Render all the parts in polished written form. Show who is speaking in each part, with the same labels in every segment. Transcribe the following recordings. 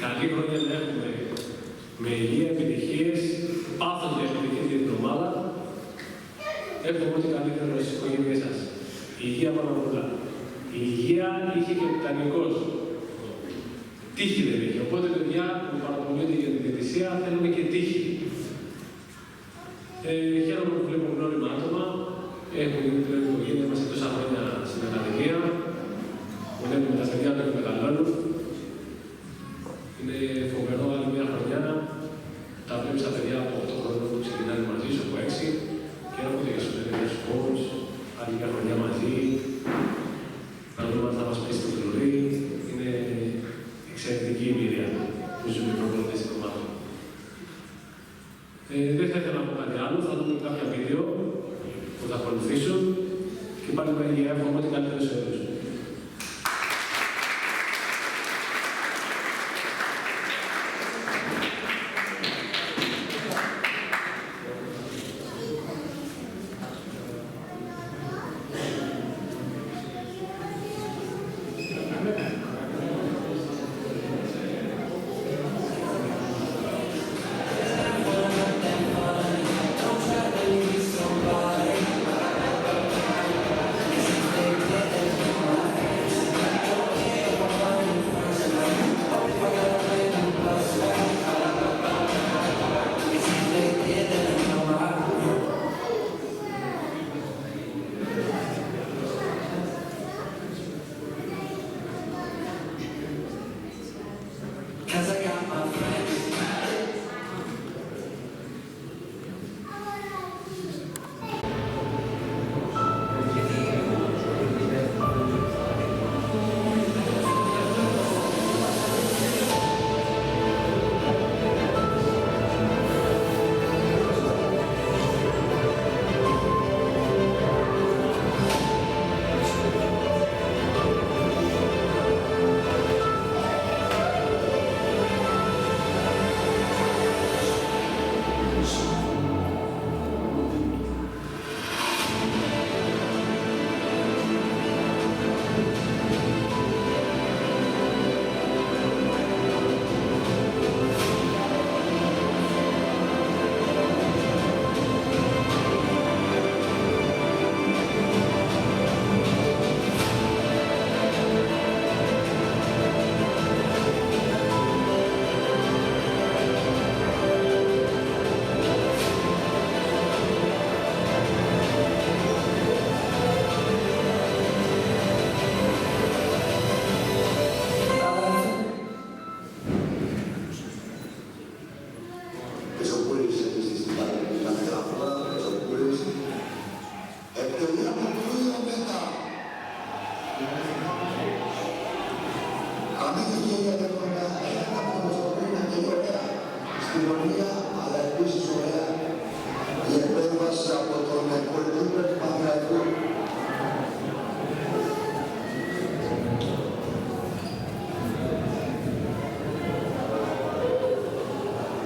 Speaker 1: καλή χρονιά να έχουμε με υγεία, επιτυχίες, πάθος για επιτυχίες για την ομάδα. Εύχομαι ό,τι καλύτερο στις οικογένειές σας. Η υγεία πάνω απ' όλα. Η υγεία είχε και ο Τιτανικός. Τύχη δεν είχε. Οπότε, παιδιά που παρακολουθείτε για τη διαιτησία θέλουμε και τύχη. Χαίρομαι που βλέπουμε γνώριμα άτομα. Έχουμε γίνει πλέον η οικογένεια μας τόσα χρόνια στην Ακαδημία. Βλέπουμε τα παιδιά που μεγαλώνουν. Είναι φοβερό άλλη μια χρονιά. Τα βλέπεις τα παιδιά από 8 χρόνια που ξεκινάνε μαζί σου, από 6. Και έρχονται και στους τελευταίους coach. Άλλη μια χρονιά μαζί. Να δούμε αν θα μας πέσει το φλουρί. Είναι εξαιρετική εμπειρία που ζούμε οι προπονητές στην ομάδα. Δεν θα ήθελα να πω κάτι άλλο. Θα δούμε κάποια βίντεο που θα ακολουθήσουν. Και πάλι με υγεία, εύχομαι ό,τι καλύτερο σε όλους.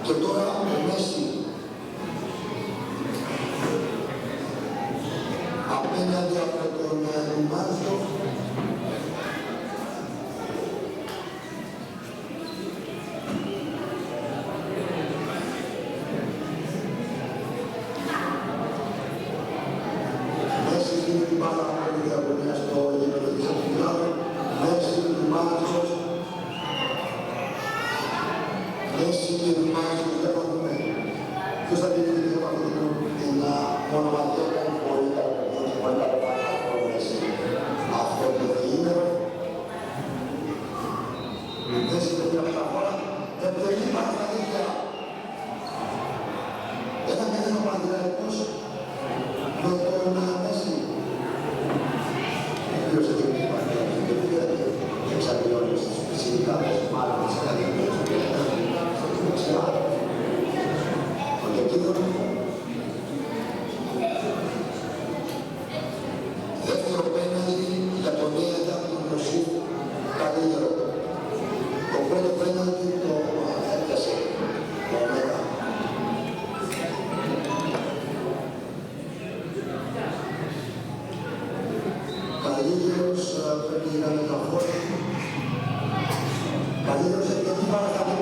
Speaker 2: Και τώρα ο Μέση απέναντι από τον Ρουμάνο. Μέση είναι την μπάλα από την διαγωνία στο γήπεδο της Αθηνάδων. Μέση είναι Ρουμάνος. Μέση και Ρουμάνος δεν θα δούμε. Ποιος θα διεκδικήσει από αυτή την μονοματία που μπορεί να αυτό το διήμερο. Δεν συμμετέχει αυτά τα χώρα. Επιτελεί πάρα στα δίκτυα. Ένα κάνει ο Παναθηναϊκός με τον Μέση. Ποιος έχει υπάρχει και εξαγγελώνει στις φυσικάδες, μάλλον τις ακαδημίες και ο Δεκίδων. Δεύτερο πέναλτι για τον Νέα του Νοσού καλύτερο. Το πρώτο πέναλτι το έπιασε το Μέγα. Καλύτερος πρέπει να μεταφόρει. Καλύτερος έχει την παρακαλώ.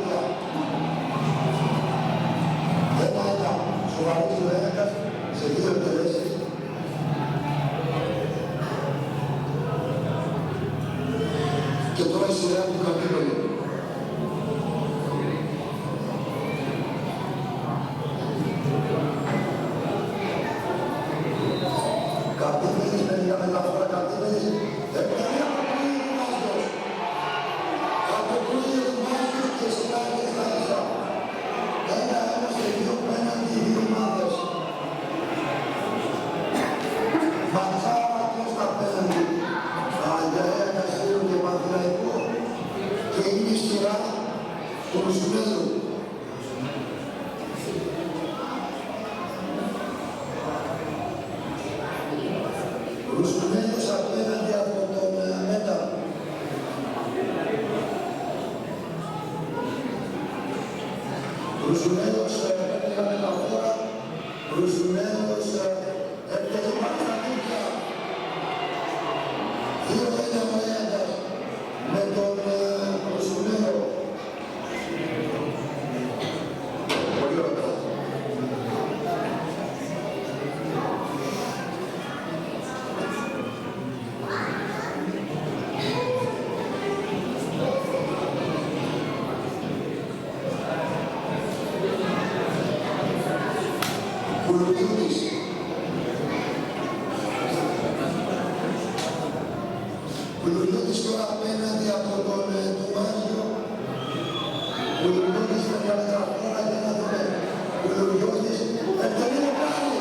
Speaker 2: σειρά του καπίτολου. Καπίτολες, παιδιά μεταφορά καπίτολες, ευκαιρία αποκρούει ο Μάρκος και σκάγει στα ίσα. Ένα ένας και δύο πέναντι οι δύο ομάδες. Ματσάρα προς τα πέναντι. Αγιαία, Καστήλου και Παναθηναϊκού. Και είναι η σειρά του Ρουσουνέδου. Ρουσουνέδος απέναντι από τον Μέτα. Ρουσουνέδος έπαιρνε μεταφορά. Ρουσουνέδος έπαιρνε μάτια δίπλα. 2-1 ο Έαντας με τον Ρουσουνέδο. Πολύ ωραία. Κουλουριώτης. Κουλουριώτης τώρα απέναντι από τον Τουμάζιο. Κουλουριώτης με μια μεταφορά για να δούμε. Κουλουριώτης ευκαιρία δοκάρι.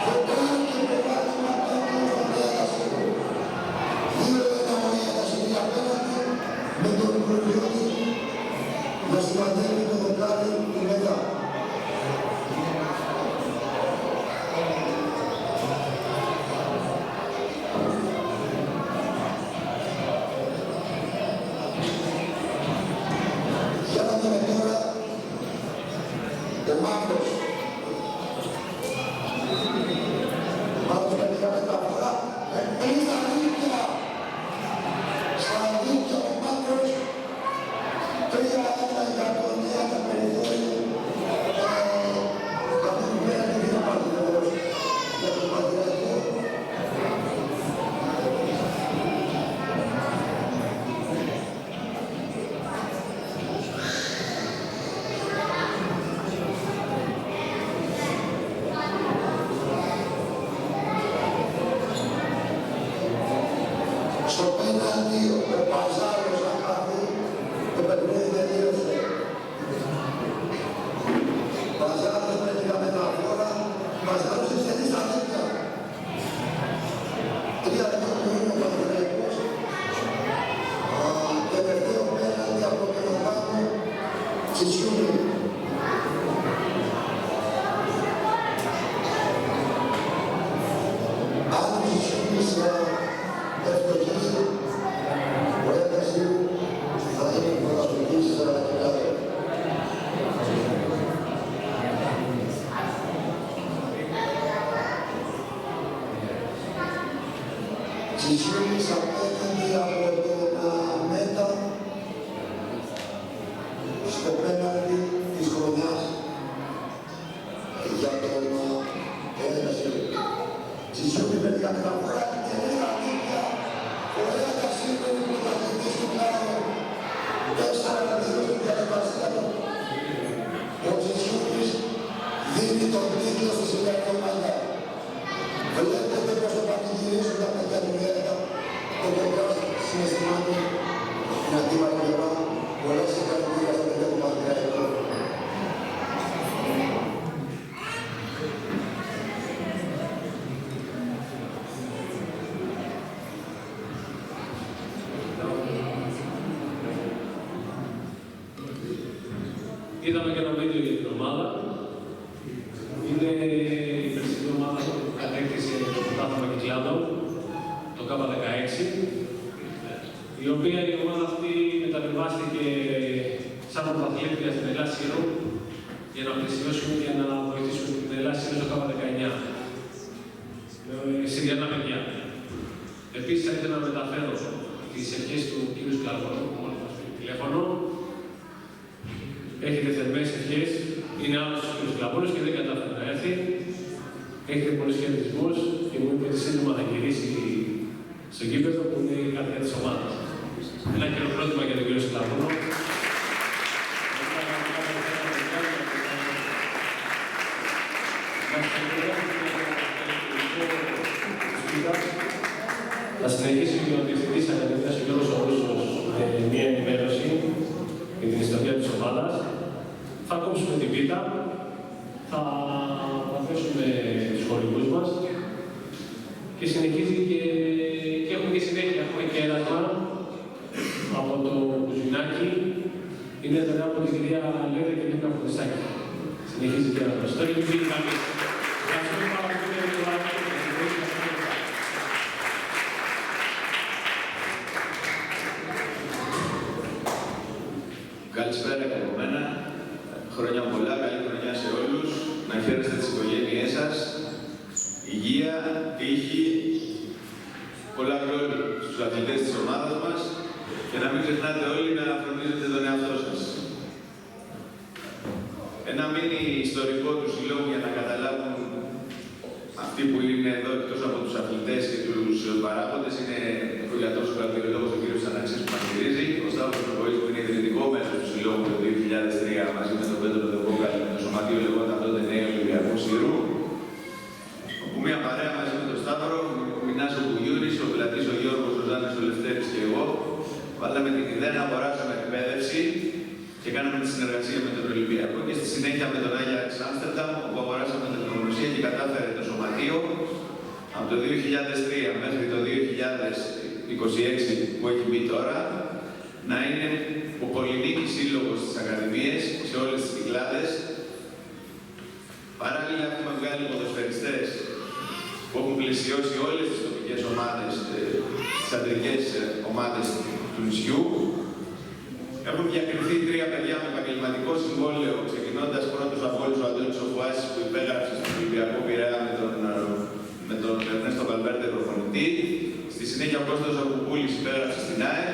Speaker 2: Δοκάρι και περάσμα απέναντι στον Διατασίου. 2-1 ο Διατασίου απέναντι με τον Κουλουριώτη να σημαδεύει το δοκάρι του Μέτα. Ο Μάρκος. Ο Μάρκος με μια μεταφορά. Μπαίνει στα δίκτυα. Στα δίκτυα ο Μάρκος. 3-1 για τον Ιάτα περιθώριο. Αυτό που πέρα και δύο Παναθηναϊκός για τον Παναθηναϊκό. Στο πέναντι ο Παζάρος να κάνει το παιχνίδι τελείωσε. Παζάρος με την μεταφορά, Παζάρος εξαιρεί στα δίκτυα. 3-2 που είναι ο Παναθηναϊκός. Τελευταίο πέναντι από τον Οδάμο Τσιτσιούνι. Αν ο Τσιτσιούνις ευτυχίζει, ο Έγκασιου θα είναι πρωταθλητής κάτω. Τσιτσιούνις απέναντι από τον Μέτα στο πέναντι της χρονιάς για τον Έγκασιου. Τσιτσιούνις με την μεταφορά και είναι στα δίκτυα. Ο Έγκασιου είναι ο πρωταθλητής του Κάτω. 4-2 στην διαδικασία του. Ο Τσιτσιούνις δίνει τον τίτλο στη σημερινή ομάδα. Βλέπετε πως το πανηγυρίζουν τα παιδιά του Έργα, το podcast συναισθημάτων, την αντίμαρη πλευρά, πολλές συγχαρητήρια στα παιδιά του Πανηγυρικού.
Speaker 1: Είδαμε και ένα βίντεο για την ομάδα. Είναι η περσινή ομάδα που κατέκτησε το πρωτάθλημα Κυκλάδων, το K16, η οποία η ομάδα αυτή μεταβιβάστηκε σαν πρωταθλήτρια στην Ελλάδα Σύρο για να πλαισιώσουν και να βοηθήσουν την Ελλάδα Σύρο στο K19. Συριανά παιδιά. Επίσης, θα ήθελα να μεταφέρω τις ευχές του κ. Σκλαβώνου, που μόλις μας πήρε τηλέφωνο. Έχετε θερμές ευχές, είναι άλλος ο κ. Σκλαβώνος και δεν κατάφερε να έρθει. Έχετε πολλούς χαιρετισμούς και μου είπε ότι σύντομα θα γυρίσει στο γήπεδο που είναι η καρδιά της ομάδας. Ένα χειροκρότημα για τον κύριο Σκλαβούνο. Θα συνεχίσει ο Διευθυντής Ακαδημίας, ο Γιώργος Ορούσος, με μια ενημέρωση για την ιστορία της ομάδας. Θα κόψουμε την πίτα, θα θέσουμε τους χορηγούς μας και συνεχίζει και έχουμε και συνέχεια. Έχουμε και έρασμα από το Κουζινάκι. Είναι εδώ από την κυρία Λέρα και την Καποδιστάκη. Συνεχίζει και έρασμα. Στο είναι πολύ καλή. Ευχαριστούμε πάρα πολύ για το λάβο.
Speaker 3: Καλησπέρα και από μένα. Χρόνια πολλά, καλή χρονιά σε όλους. Να χαίρεστε τις οικογένειές σας. Υγεία, τύχη, πολλά χρόνια στους αθλητές της ομάδας μας και να μην ξεχνάτε όλοι να φροντίζετε τον εαυτό σας. Ένα μίνι ιστορικό του συλλόγου για να καταλάβουν αυτοί που είναι εδώ εκτός από τους αθλητές και τους παράγοντες είναι ο γιατρός ο καρδιολόγος ο κ. Σαναξής που μας στηρίζει, ο Σταύρος Προβοής που είναι ιδρυτικό μέλος του συλλόγου το 2003 μαζί με τον Πέτρο Δεβόκαλη με το σωματείο λεγόταν τότε Νέο Ολυμπιακό Σύρου. Όπου μια παρέα μαζί με τον Σταύρο, ο Μινάς ο Μπουγιούρης, ο Πλατής ο Γιώργος, ο Ζάνης ο Λευτέρης και εγώ, βάλαμε την ιδέα να αγοράσουμε εκπαίδευση και κάναμε τη συνεργασία με τον Ολυμπιακό και στη συνέχεια με τον Άγιαξ Άμστερνταμ, όπου αγοράσαμε τεχνογνωσία και κατάφερε το σωματείο από το 2003 μέχρι το 2026 που έχει μπει τώρα να είναι ο πολυνίκης σύλλογος στις ακαδημίες, σε όλες τις κυκλάδες. Παράλληλα έχουμε βγάλει ποδοσφαιριστές που έχουν πλαισιώσει όλες τις τοπικές ομάδες, τις αντρικές ομάδες του νησιού. Έχουν διακριθεί 3 παιδιά με επαγγελματικό συμβόλαιο, ξεκινώντας πρώτος από όλους ο Αντώνης Οφουάσης που υπέγραψε στον Ολυμπιακό Πειραιά με τον Ερνέστο Βαλβέρντε προπονητή. Στη συνέχεια ο Κώστας Ακουπούλης υπέγραψε στην ΑΕ.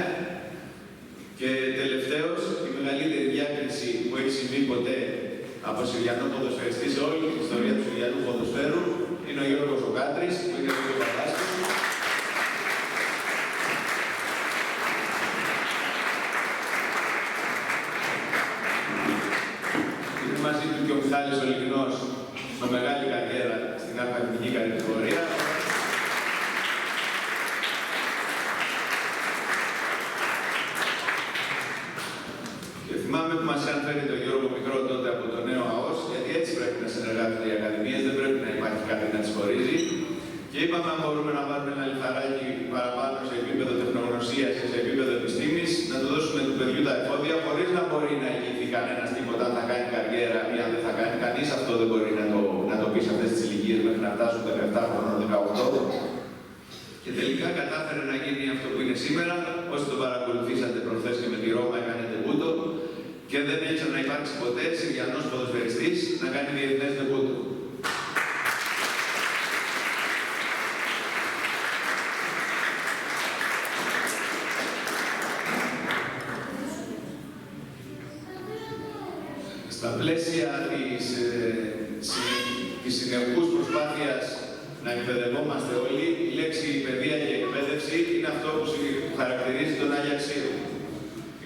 Speaker 3: Και τελευταίος, η μεγαλύτερη διάκριση που έχει συμβεί ποτέ από Συριανό ποδοσφαιριστή σε όλη την ιστορία του Συριανού ποδοσφαίρου είναι ο Γιώργος ο Κάτρης, που είναι ο Παπάσκης. Είναι μαζί του και ο Μιχάλης ο Λιγνός, με μεγάλη καριέρα στην εθνική κατηγορία. Θυμάμαι που μας είχαν φέρει τον Γιώργο Μικρό τότε από το νέο ΑΟΣ, γιατί έτσι πρέπει να συνεργάζονται οι ακαδημίες, δεν πρέπει να υπάρχει κάτι να τις χωρίζει. Και είπαμε αν μπορούμε να βάλουμε ένα λιθαράκι παραπάνω σε επίπεδο τεχνογνωσίας και σε επίπεδο επιστήμης, να του δώσουμε του παιδιού τα εφόδια, χωρίς να μπορεί να εγγυηθεί κανένας τίποτα αν θα κάνει καριέρα ή αν δεν θα κάνει. Κανείς αυτό δεν μπορεί να το πει σε αυτές τις ηλικίες μέχρι να φτάσουν 17 χρόνων, 18. Και τελικά κατάφερε να γίνει αυτό που είναι σήμερα. Όσοι το παρακολουθήσατε προχθές και με τη Ρώμα έκανε τεμπούτο και δεν έχει να υπάρξει ποτέ Συριανός ποδοσφαιριστής να κάνει διεθνές τεμπούτο. Στα πλαίσια της συνεχούς προσπάθειας να εκπαιδευόμαστε όλοι, η λέξη παιδεία και εκπαίδευση είναι αυτό που χαρακτηρίζει τον Άγιαξ Σύρου.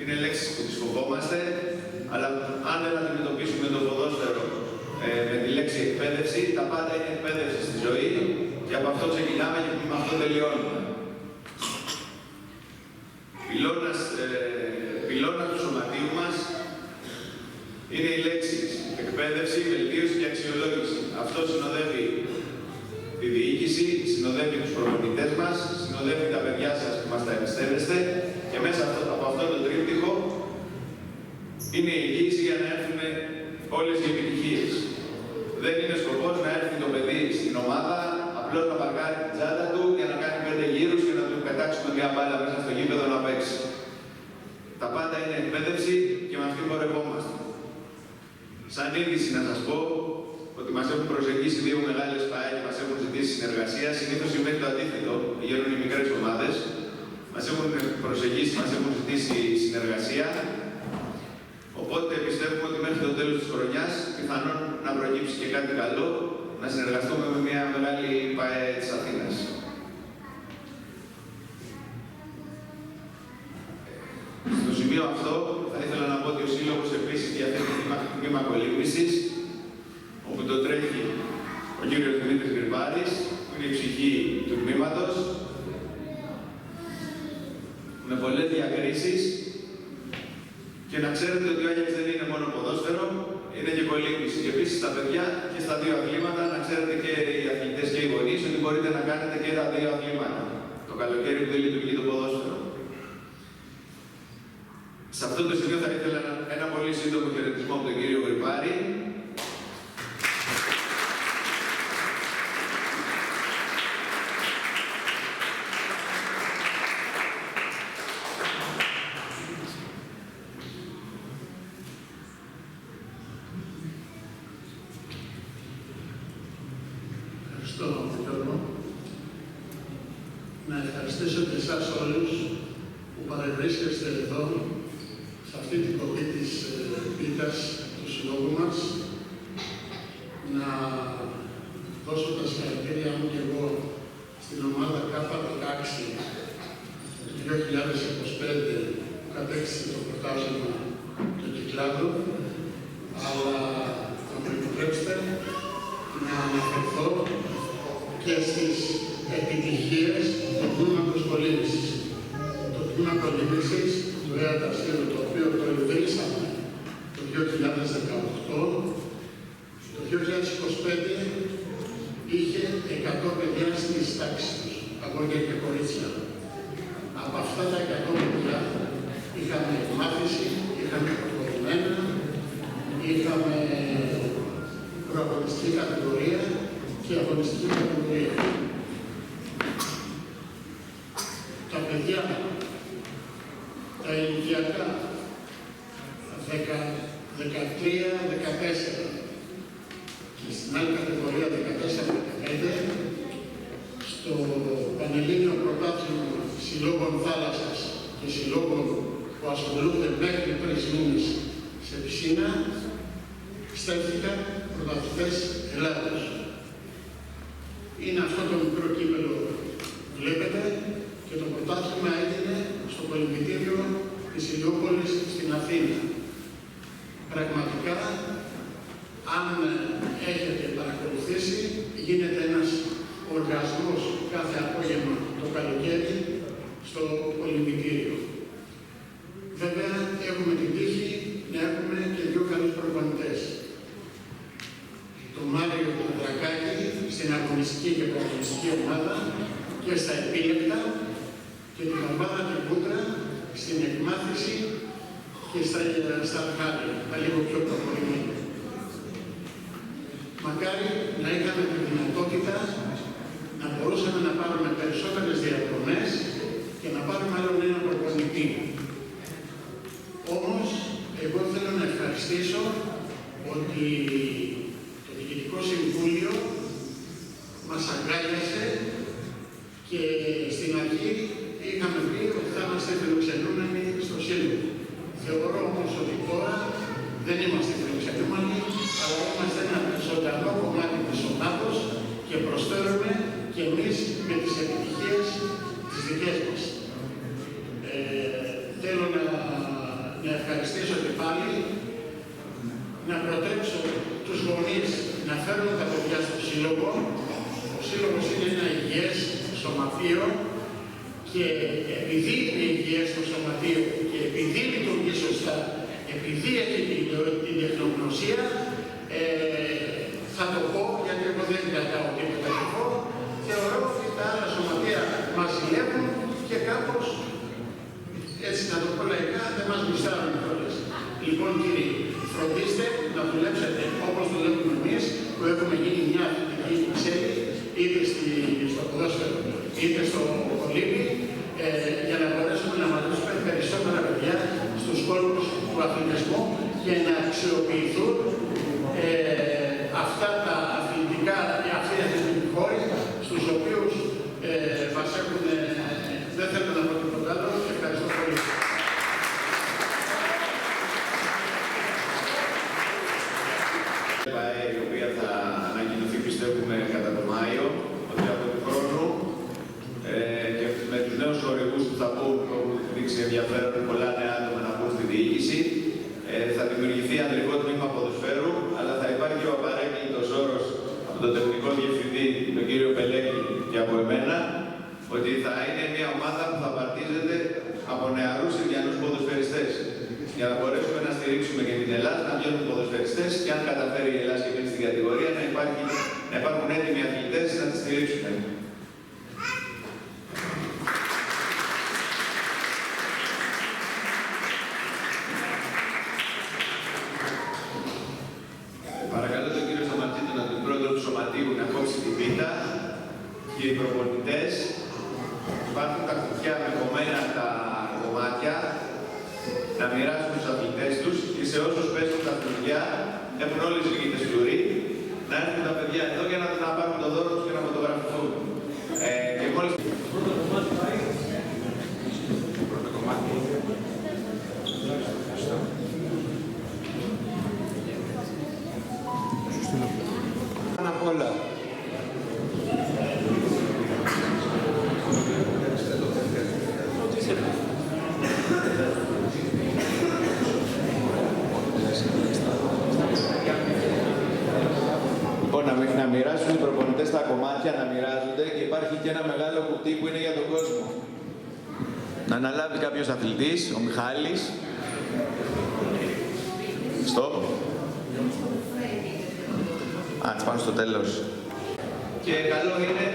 Speaker 3: Είναι λέξεις που τις φοβόμαστε, αλλά αν δεν αντιμετωπίσουμε το ποδόσφαιρο με τη λέξη εκπαίδευση, τα πάντα είναι εκπαίδευση στη ζωή και από αυτό ξεκινάμε και με αυτό τελειώνουμε. Πυλώνας του σωματείου μας είναι οι λέξεις εκπαίδευση, βελτίωση και αξιολόγηση. Αυτό συνοδεύει τη διοίκηση, συνοδεύει τους προπονητές μας, συνοδεύει τα παιδιά σας που μας τα εμπιστεύεστε και μέσα από αυτό το τρίπτυχο είναι η εγγύηση για να έρθουν όλες οι επιτυχίες. Δεν είναι σκοπός να έρθει το παιδί στην ομάδα απλώς να παρκάρει την τσάντα του για να κάνει 5 γύρους και να του πετάξουμε μια μπάλα μέσα στο γήπεδο να παίξει. Τα πάντα είναι εκπαίδευση και με αυτή πορευόμαστε. Σαν είδηση να σας πω ότι μας έχουν προσεγγίσει 2 μεγάλες ΠΑΕ και μας έχουν ζητήσει συνεργασία. Συνήθως συμβαίνει το αντίθετο, πηγαίνουν οι μικρές ομάδες. Μας έχουν προσεγγίσει, μας έχουν ζητήσει συνεργασία. Οπότε πιστεύουμε ότι μέχρι το τέλος της χρονιάς πιθανόν να προκύψει και κάτι καλό, να συνεργαστούμε με μια μεγάλη ΠΑΕ της Αθήνας. σημείο αυτό θα ήθελα να πω ότι ο Σύλλογος επίσης διαθέτει τμήμα κολύμβησης, όπου το τρέχει ο κύριος Δημήτρης Γρυπάρης, που είναι η ψυχή του τμήματος, με πολλές διακρίσεις. Και να ξέρετε ότι ο Άγιαξ δεν είναι μόνο ποδόσφαιρο, είναι και κολύμβηση. Και επίσης τα παιδιά και στα δύο αθλήματα, να ξέρετε και οι αθλητές και οι γονείς, ότι μπορείτε να κάνετε και τα δύο αθλήματα. Το καλοκαίρι που δεν λειτουργεί το ποδόσφαιρο. Σε αυτό το σημείο θα ήθελα ένα πολύ σύντομο χαιρετισμό από τον κύριο Γρυπάρη.
Speaker 4: Ευχαριστώ, Γιώργο. Να ευχαριστήσω και εσάς όλους που παρευρίσκεστε εδώ, σε αυτή την κοπή της πίτας του συλλόγου μας. Να δώσω τα συγχαρητήριά μου και εγώ στην ομάδα K16 του 2025 που κατέκτησε το πρωτάθλημα του Κυκλάδου, αλλά θα μου επιτρέψετε να αναφερθώ και στις επιτυχίες του τμήματος κολύμβησης. Το τμήμα κολύμβησης του ΕΑΤΑΣΥΡΟ, το οποίο το ιδρύσαμε το 2018, το 2025 είχε 100 παιδιά στις τάξεις τους, αγόρια και κορίτσια. Από αυτά τα 100 παιδιά είχαμε μάθηση, είχαμε προχωρημένα, είχαμε προαγωνιστική κατηγορία και αγωνιστική κατηγορία. Τα παιδιά, τα ηλικιακά, 13-14 και στην άλλη κατηγορία 14-15, στο Πανελλήνιο Πρωτάθλημα Συλλόγων Θάλασσας και Συλλόγων που ασχολούνται μέχρι 3 μήνες σε πισίνα, στέφθηκαν πρωταθλητές Ελλάδος. Είναι αυτό το μικρό κύπελο που βλέπετε και το πρωτάθλημα έγινε στο κολυμβητήριο της Ηλιούπολης στην Αθήνα. Πραγματικά, αν έχετε παρακολουθήσει, γίνεται ένας οργασμός κάθε απόγευμα το καλοκαίρι στο κολυμβητήριο. Βέβαια, έχουμε την τύχη να έχουμε και 2 καλούς προπονητές. Τον Μάριο Δρακάκη στην αγωνιστική και προπονητική ομάδα και στα επίλεκτα και την Βαρβάδα την Κούτρα στην εκμάθηση και στα αρχάδια, τα λίγο πιο προχωρημένα. Μακάρι να είχαμε τη δυνατότητα να μπορούσαμε να πάρουμε περισσότερες διαδρομές και να πάρουμε άλλον ένα προπονητή. Όμως, εγώ θέλω να ευχαριστήσω ότι το Διοικητικό Συμβούλιο μας αγκάλιασε και στην αρχή είχαμε πει ότι θα είμαστε φιλοξενούμενοι στο Σύλλογο. Θεωρώ όμως ότι τώρα δεν είμαστε φιλοξενούμενοι, αλλά είμαστε ένα ζωντανό κομμάτι της ομάδος και προσφέρουμε και εμείς με τις επιτυχίες τις δικές μας. Θέλω να ευχαριστήσω και πάλι, να προτρέψω τους γονείς να φέρουν τα παιδιά στο Σύλλογο. Ο Σύλλογος είναι ένα υγιές σωματείο και επειδή είναι υγιές το σωματείο και επειδή λειτουργεί σωστά, επειδή έχει την τεχνογνωσία, θα το πω γιατί εγώ δεν κρατάω τίποτα εγώ, θεωρώ ότι τα άλλα σωματεία μας ζηλεύουν και κάπως, έτσι να το πω λαϊκά, δεν μας γουστάρουν κιόλας. Λοιπόν κύριοι, φροντίστε να δουλέψετε όπως δουλεύουμε εμείς, που έχουμε γίνει μια αθλητική ξέρη, είτε στο ποδόσφαιρο, είτε στο κολύμπι, για να μπορέσουμε να μαζέψουμε περισσότερα παιδιά στους κόλπους του αθλητισμού και να αξιοποιηθούν αυτά τα αθλητικά, αυτοί οι αθλητικοί χώροι, στους οποίους μας έχουν, δεν θέλω να πω τίποτα άλλο. Ευχαριστώ πολύ.
Speaker 3: Η οποία θα ανακοινωθεί, πιστεύουμε, κατά τον Μάιο, ότι από του χρόνου και με τους νέους χορηγούς που θα πούν, που έχουν δείξει ενδιαφέρον πολλά νέα άτομα να μπουν δημιουργηθεί ανδρικό τμήμα ποδοσφαίρου, αλλά θα υπάρχει ο απαραίτητος όρος από τον τεχνικό διευθυντή, τον κύριο Πελέκη, και από εμένα, ότι θα είναι μια ομάδα που θα παρτίζεται από νεαρούς Συριανούς ποδοσφαιριστές. Για να μπορέσουμε να στηρίξουμε και την Ελλάδα, να βγαίνουν ποδοσφαιριστές και αν καταφέρει η Ελλάδα και εμείς στην κατηγορία να υπάρχουν έτοιμοι αθλητές να τις στηρίξουμε. Παρακαλώ τον κύριο Σταματζήτο, τον πρόεδρο του Σωματείου, να κόψει την πίτα και οι προπονητές. Υπάρχουν τα κουτιά με κομμένα τα κομμάτια να μοιράσουν στους αθλητές τους και σε όσους πέσουν τα κουτιά, έχουν όλες οι γητές φλουρί, να έρθουν τα παιδιά εδώ για να πάρουν το δώρο τους και να φωτογραφηθούν. Και μόλις...
Speaker 5: Πάνω απ' όλα,
Speaker 3: να μοιράσουν οι προπονητές τα κομμάτια, να μοιράζονται και υπάρχει και ένα μεγάλο κουτί που είναι για τον κόσμο. Να αναλάβει κάποιος αθλητής, ο Μιχάλης. Στοπ. Έτσι πάνω στο τέλος. Και καλό είναι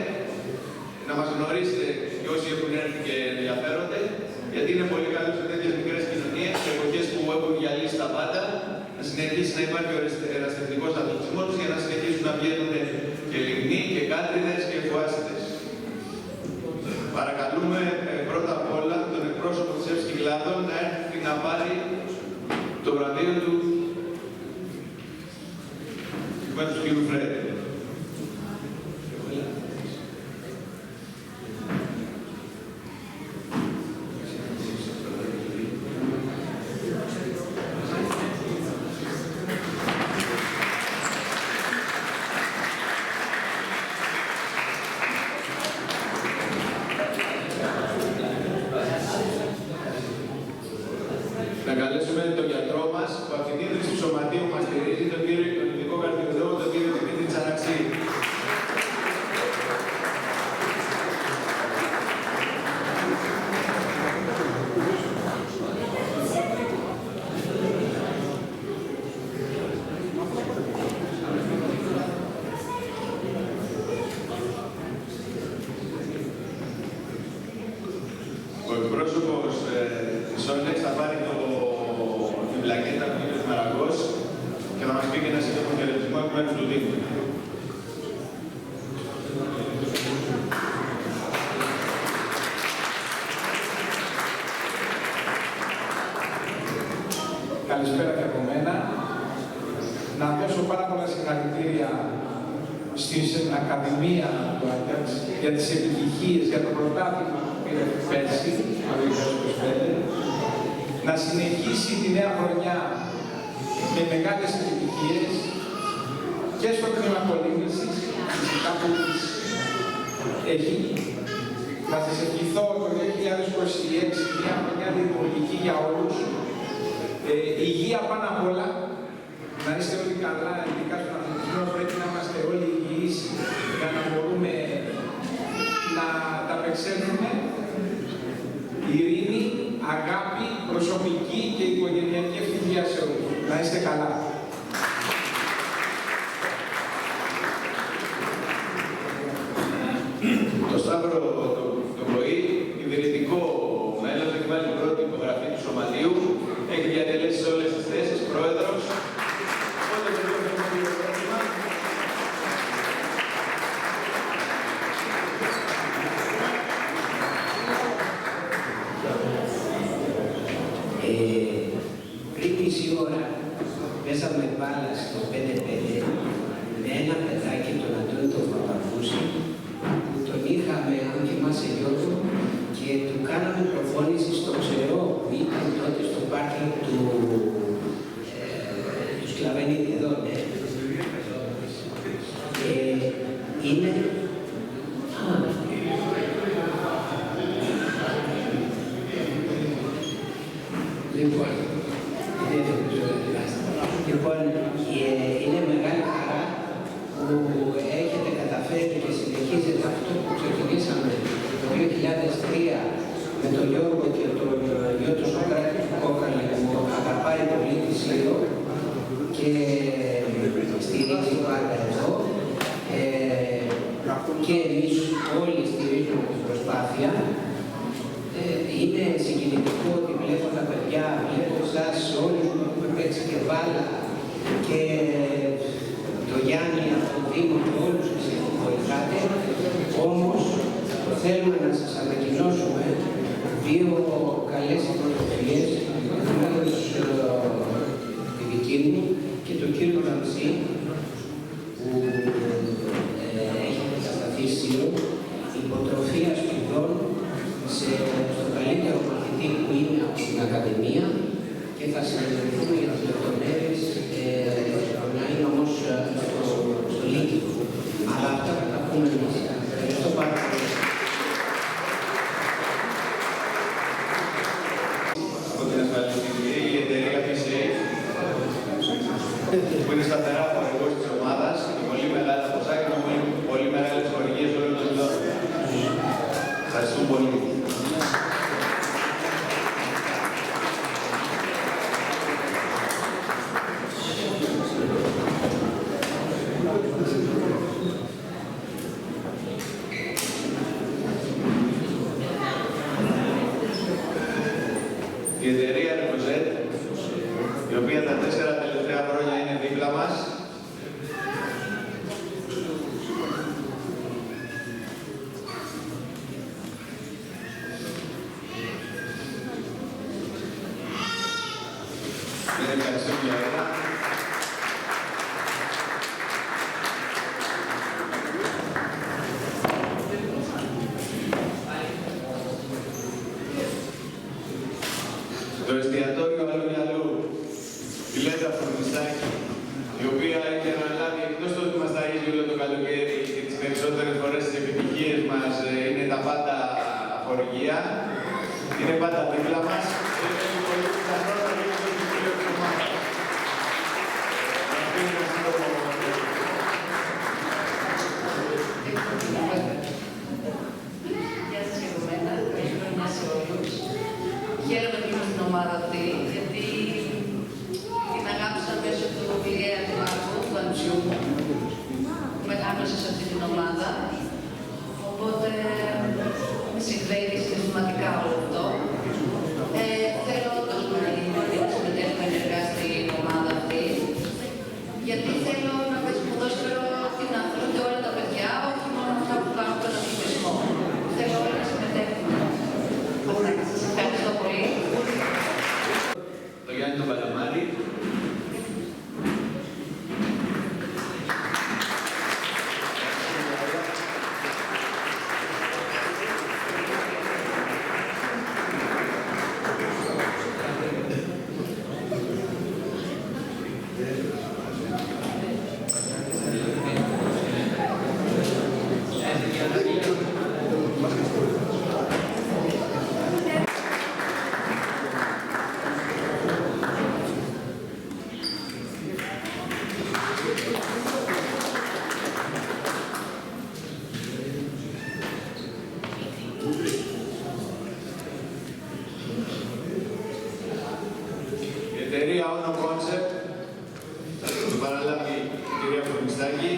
Speaker 3: να μας γνωρίσετε και όσοι έχουν έρθει και ενδιαφέρονται, γιατί είναι πολύ καλό σε τέτοιες μικρές κοινωνίες, σε εποχές που έχουν γυαλίσει τα πάντα, να συνεχίσει να υπάρχει ο ερασιτεχνικός αθλητισμός για να συνεχίσουν να βγαίνουν και λιγνοί και κάτριδες και φουάσιτες. Παρακαλούμε πρώτα απ' όλα τον εκπρόσωπο της ΕΦΣ Κυκλάδων να έρθει να πάρει το βραβείο του με του κ. Φρέδη. Να καλέσουμε τον γιατρό μας, που από την ίδρυση του Σωματείου μας στηρίζει, τον ειδικό καρδιολόγο, τον κύριο Δημήτρη Τσαραξή. Ο εκπρόσωπος της Όνεξ θα πάρει την πλακέτα του κ. Μαραγκός και θα μας πει και ένα σύντομο χαιρετισμό εκ μέρους του Δήμου.
Speaker 5: καλησπέρα και από μένα. Να δώσω πάρα πολλά συγχαρητήρια στην Ακαδημία του Άκιαξ για τις επιτυχίες, για το πρωτάθλημα που πήρε πέρσι, το 2025. Να συνεχίσει τη νέα χρονιά με μεγάλες επιτυχίες και στο τμήμα κολύμβησης, φυσικά που της έχει. Να σας ευχηθώ το 2026 μια χρονιά δημιουργική για όλους. Υγεία πάνω απ' όλα. Να είστε όλοι καλά, ειδικά στον αθλητισμό πρέπει να είμαστε όλοι υγιείς για να μπορούμε να τα απεξέλθουμε. Ειρήνη, αγάπη, προσωπική και οικογενειακή ευτυχία σε όλους. Να είστε καλά.
Speaker 3: Το Σταύρο το πρωί, ιδρυτικό μέλος, έχει βάλει την πρώτη υπογραφή του Σωματείου, έχει διατελέσει σε όλες τις θέσεις, πρόεδρος. Οπότε δεν έχουμε το πρόβλημα.
Speaker 6: Πριν μισή ώρα πέσαμε μπάλα στο 5-5 με ένα παιδάκι, τον Αντώνη τον Παπαφούση, που τον είχαμε, αν θυμάσαι Γιώργο, και του κάναμε προπόνηση στο Ξερό που ήταν τότε στο πάρκινγκ του Σκλαβενίδη εδώ, ναι. Είναι... Λοιπόν, Λοιπόν, είναι μεγάλη χαρά που έχετε καταφέρει και συνεχίζετε αυτό που ξεκινήσαμε το 2003 με τον Γιώργο και τον γιο του Σοκράτη του Κόκαλη, που αγαπάει πολύ τη Σύρο και στηρίζει πάντα εδώ. Και εμείς όλοι στηρίζουμε την προσπάθεια. Είναι συγκινητικό ότι βλέπω τα παιδιά, βλέπω εσάς όλους που έχουμε παίξει και μπάλα και το Γιάννη από τον Δήμο και όλους εσείς που βοηθάτε. Όμως θέλουμε να σας ανακοινώσουμε δύο καλές πρωτοβουλίες, τη δική μου και του κύριου Ραμσή, που έχει κατασταθεί Σύρο, υποτροφία σπουδών στο καλύτερο μαθητή που είναι από την Ακαδημία, και θα συνεργαστούμε για τις λεπτομέρειες να είναι όμως στο Λύκειο. Αλλά αυτά θα τα πούμε εμείς. Ευχαριστώ πάρα πολύ.
Speaker 3: Από την ασφαλιστική η εταιρεία PCA, που είναι σταθερά χορηγός της ομάδας και πολύ μεγάλα ποσά και πολύ μεγάλες χορηγίες όλων των ειδών. Ευχαριστούμε πολύ. Η εταιρεία Reposet, η οποία τα 4 τελευταία χρόνια είναι δίπλα μας, είναι ευχαριστώ για όλα. Το εστιατόριο Αλλού, η Λέτα Φροντιστάκη, η οποία έχει αναλάβει εκτός του ότι μας ταΐζει όλο το καλοκαίρι και τις περισσότερες φορές τις επιτυχίες μας είναι τα πάντα χορηγία, είναι πάντα δίπλα μας. Έχει πολύ πιθανότητα να γίνει το βιβλίο της ομάδας.
Speaker 7: Γεια σας και από μένα. Καλή χρονιά σε όλους. Χαίρομαι που είμαι στην ομάδα αυτή, γιατί την αγάπησα μέσω του Λιέα του Μάρκου, του ανουψιού μου, που με άμεσα σε αυτή την ομάδα. Οπότε με συγχαίρει συναισθηματικά όλο αυτό. Θέλω όντως να συμμετέχουμε ενεργά στην ομάδα αυτή, γιατί θέλω να παίξει ποδόσφαιρο την ανθρώπινη όλα τα παιδιά, όχι μόνο αυτά που κάνουν τον αθλητισμό. Θέλω όλοι να συμμετέχουμε. Σας ευχαριστώ πολύ.
Speaker 3: Το Γιάννη τον Παλαμάρη. Η εταιρεία Ono Concept, θα το παραλάβει η κυρία Φροντιστάκη.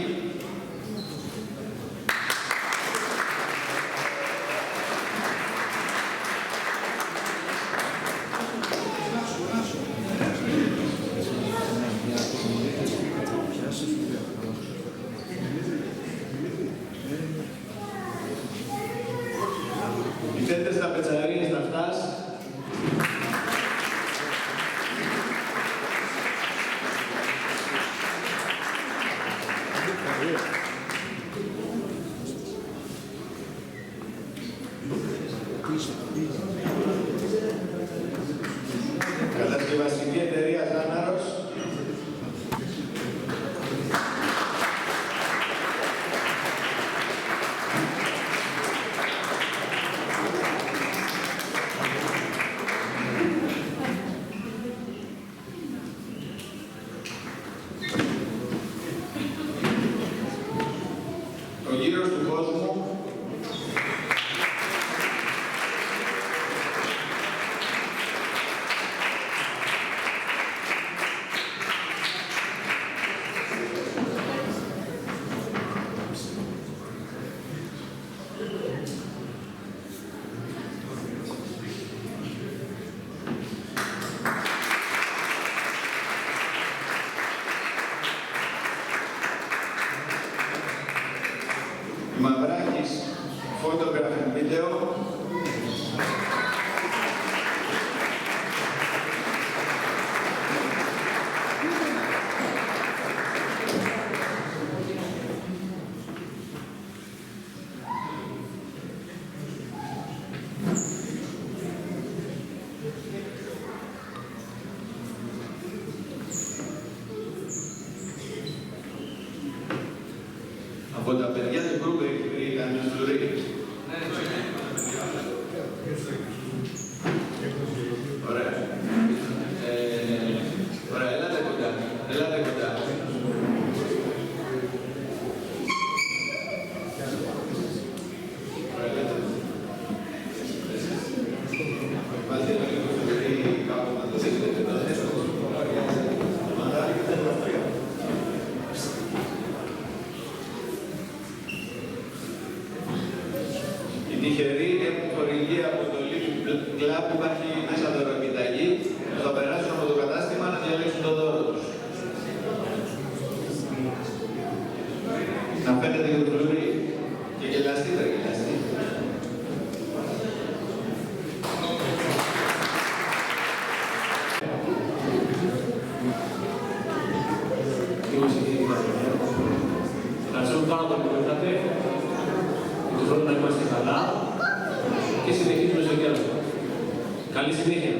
Speaker 3: Οι τέτοιες ταπετσαρίες ναυτάς.
Speaker 1: κόσμο.
Speaker 3: Μαυράκης, photograph and video. Από τα παιδιά του γκρουπ ήταν φλουρί. Ωραία. Ωραία, ελάτε κοντά. Ελάτε κοντά. Ωραία, ελάτε. Βάλτε το λίγο φλουρί κάπου να το δείτε. Τυχεροί έχουν χορηγία από το Living Club που υπάρχει μέσα δωροκοιταγή. Θα περάσουν από το κατάστημα να διαλέξουν το δώρο τους. Να φαίνεται και το φλουρί. Και γελαστείτε, γελαστείτε.
Speaker 1: Ευχαριστούμε πάρα πολύ που ήρθατε. Του χρόνου να είμαστε καλά και συνεχίζουμε στο διάλογο. Καλή συνέχεια.